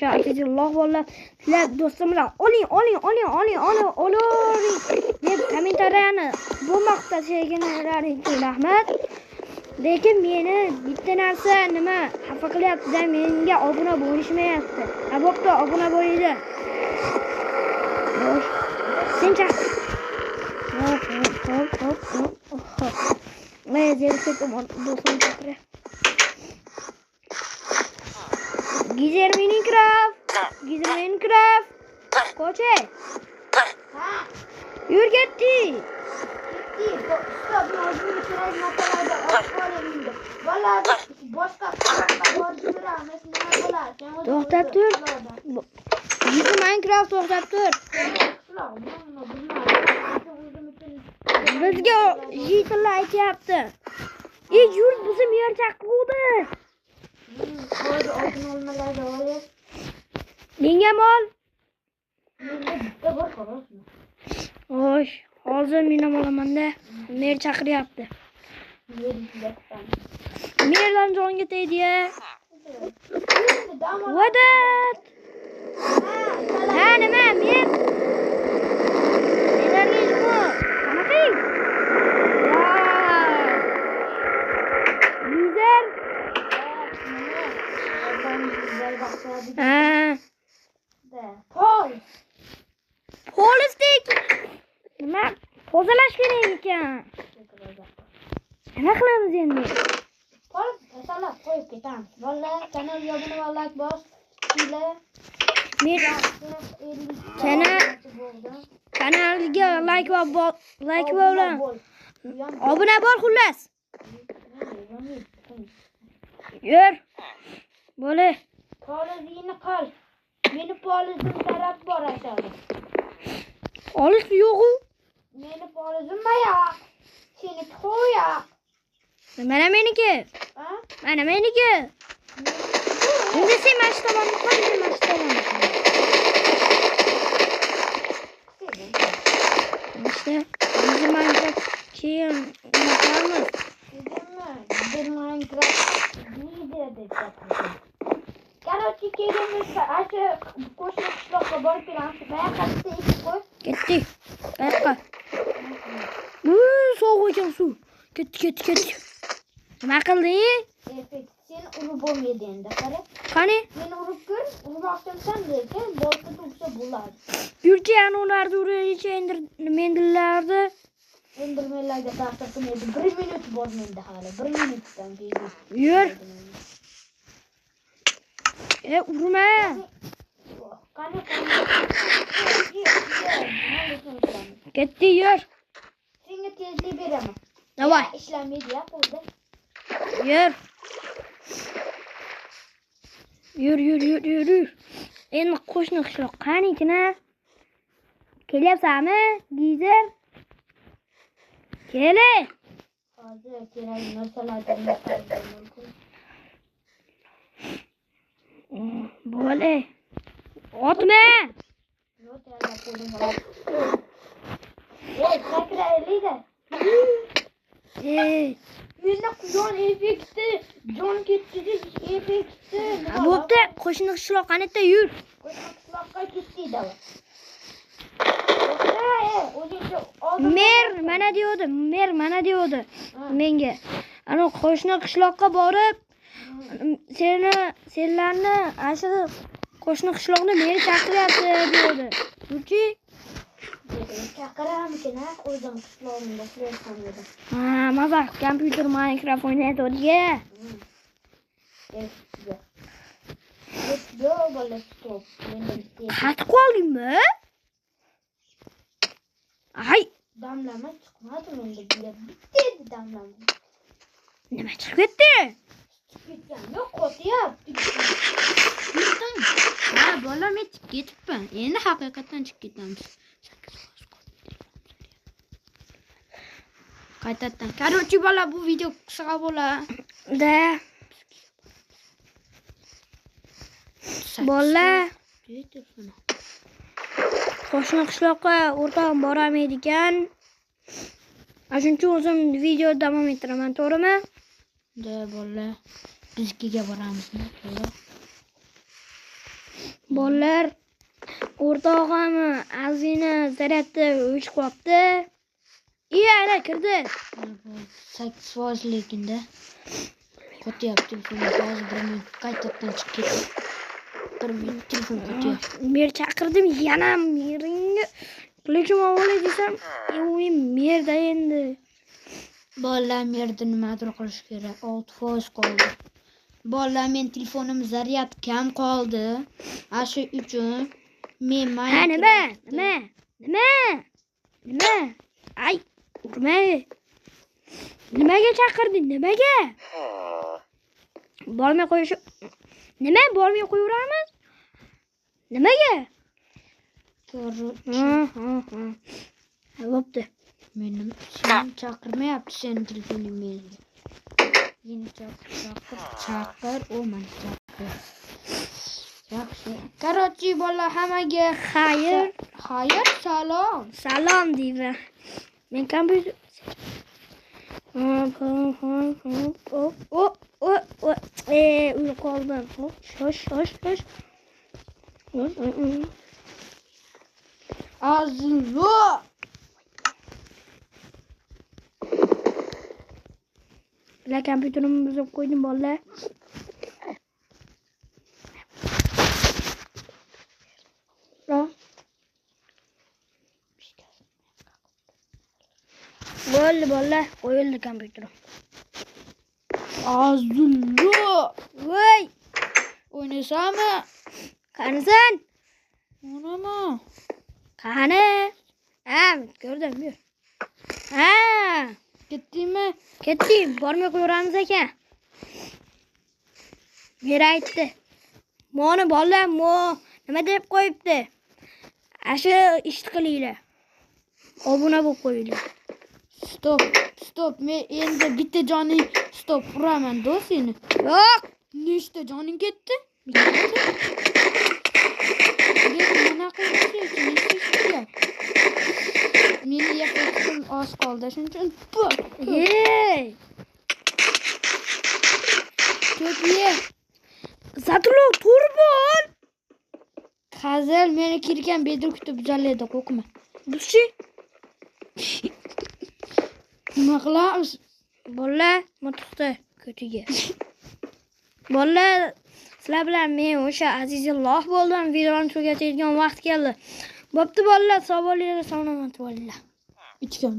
Alloh vallahi sizlar do'stlar bilan oling deb kommentariyani bu maqtashlaringiz uchun rahmat. Lekin meni bitta narsa nima xafa qilyapti-da, menga obuna bo'lishmayapti. Bo'pti, obuna bo'lingda. Sencha. Hop. Men zerikib do'stim chaqira. Gizer Minecraft. Ko'che. Yur ketdi. To'xtab tur. Gizer Minecraft to'xtab tur. Bizga yigitlar aytyapti. Yur bizim yer chaqiruvdi. Menga mol. Oy, hozir men ham olaman-da. Mer chaqiryapti. Merdan jonga tegdi-ya. Vadat. Ha, nima mer? Nelarga qanaqing? Gizer. Polisdek. Nima? Tozalash kerak ekan. Nima qilamiz endi? Polis tozalab qo'yib ketamiz. Bolalar, kanalga obuna va like bosinglar. Kanalga like va bilan obuna bo'l xullas. Yur. Bo'le. Polizingni qil. Meni polizim taraf bor aytadi. Olis yo'q-ku. Meni polizim yo'q. Seni qo'yoq. Mana meniki. Ha? Mana meniki. Endi sen mana shu tomonni qo'y, men mana shu tomonni. İşte bizim Minecraft keyin qilamiz. Biz Minecraft dedi. Короче, kelamiz. Asha qo'shni qishloqqa borib kelamiz. Bayaqasida ish qo'y. Ketdik. Bayoqqa. Sovuq ekan suv. Ketdi. Nima qilding? Sen urib bo'lmaydi endi, qara. Qani? Meni urib ko'r, urmoqchisan lekin boshqa tursa bo'ladi. Yurchi ana ularni uraycha mendilardi. Endirmenlarga ta'sir qilmaydi. 1 minut bor menda hali. 1 minutdan keyin. Yur. Urma. Qani. Ketdi, yur. Senga tezlik beraman. Davay. Ishlamaydi ya qo'lda. Yur. Endi qo'shni qishloq qanikina? Kelyapsanmi, Gizer? Kele. Hozir kerak narsalarni mumkin. Bo'le. Otma. Sakraylik-da. Menda jon effekti, jon ketdi, effekti. Bo'pti, qo'shni qishloq qanita yur. Qo'shni qishloqqa ketdi-da. Mer mana deyodi. Menga. Ana qo'shni qishloqqa borib, senlarni ashu qo'shni qishloqni meni chaqiryapti deydi. Yurchi? Chaqiraman-kina, o'zim qishloqimda ishlayman dedim. Ha, mazah kompyuter Minecraft o'ynaydi-ya. Yo, bola stop. Qatib qoldingmi? Ay, damlama chiqmadi menda. Bitta damlama. nima chiqib ketdi? Yo'q, qo'tyapti. Yurdim. Ha, bola men chiqib ketibman. Endi haqiqatan chiqib ketamiz. Qaytadan. Короче, bola bu video qisqa bo'ladi. Bola qo'shni qishloqqa o'rtog'im borolmaydi ekan. Shuning uchun o'zim video davom ettiraman, to'g'rimi? Bola bizga boramiz. Bolalar o'rtog'im azina zaryadda o'chib qolibdi. Ana kirdi. 8% lekinda. Qo'tyapti telefonni hozir 1 minut qaytadan chiqib ketdi. 1 minut telefon qo'tyapti. Mer chaqirdim, yana meringa qilishim avvalo desam, merda endi. Bolalar merda nimadir qilish kerak. 6% qoldi. Bolalar men telefonim zaryad kam qoldi. Shu uchun men Nima? Ay, urma. Nimaga chaqirding? Nimaga? Bormay qo'yish. Nima? Bormay qo'yaveramiz? Nimaga? Bo'pti. Meni sen chaqirmayapti seni telefoning menga. Yeni chaqir, o meni chaqir. Yaxshi. Qarochi bolalar hammaga Xayr, salom. salom deyman. Men kompyuter uy qoldim. Shosh. Azlo. Bilan kompyuterimni buzib qo'ydim bolalar. Bo'ldi bolalar, qo'yildi kompyuterim. Azlo. Voy, O'ynasami? qanisan? O'ynama. Qani? Ko'rdim, yur. Ketdingmi? Ketdim, bormay qo'yamiz ekan. Mera aytdi. Moni bolalar, nima deb qo'yibdi? Asha ish qilinglar. Obuna bo'lib qo'yinglar. Stop. Men endi bitta joning stop uraman do'sini. Yo'q. Nechta joning ketdi? Mana qilishga. Meni yaqqan oz qoldi. Shuning uchun Ey! ko'pye. Zatlo turbol. Hazil meni kirgan bedru kutib jallaydi, qo'rqma. Bushi. Nima qilamiz? Bolalar, motoqda ko'tiga. Bolalar, sizlar bilan men o'sha azizilloh bo'ldim. Videoni tugatadigan vaqt keldi. Bo'pti bolalar, sog' bo'linglar, salomat bo'linglar. Ichgan